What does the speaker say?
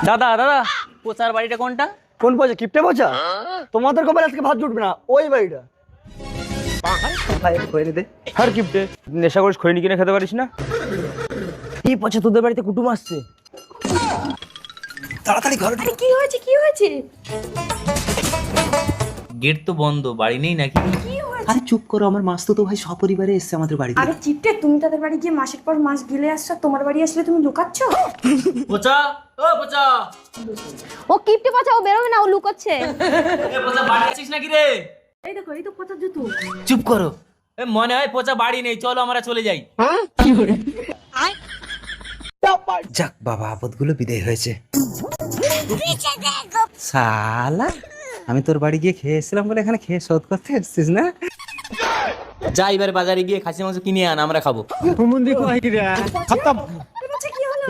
দাদা দাদা, পোচার বাড়িটা কোনটা? কোন পচা? কিপটে পচা? তোমাদের কপালে আজকে ভাত জুটবে না, ওই বাড়িটা। আর কিপটে, নেশা করিস খৈনি কিনে খেতে পারিস না? এই পচা, তোদের বাড়িতে কুটুম আসছে। তাড়াতাড়ি ঘরে আরে কি হয়েছে কি হয়েছে? গেট তো বন্ধ, বাড়ি নেই নাকি? কি হয়েছে? আরে চুপ করো, আমার মাসতুতো ভাই সপরিবারে এসেছে আমাদের বাড়িতে। আরে চিপটে, তুমি তাদের বাড়ি গিয়ে মাসের পর মাস গিলে আসছো, তোমার বাড়ি আসলে তুমি লুকাচ্ছ? পোচা, ও পোচা, ও কিপটে পচা, ও বেরোবে না, ও লুকোচ্ছে। এ পোচা বাড়ি আছিস নাকি রে? এই দেখো, এই তো পচার জুতো। চুপ করো, এ মনে হয় পোচা বাড়ি নেই, চলো আমরা চলে যাই। যাক বাবা, আপদগুলো বিদায় হয়েছে। শালা, আমি তোর বাড়ি গিয়ে খেয়ে এসেছিলাম বলে এখানে খেয়ে শোধ করতে এসেছিস না? যা এবার বাজারে গিয়ে খাসি মাংস কিনে আন, আমরা খাবো। বলছে কি হলো?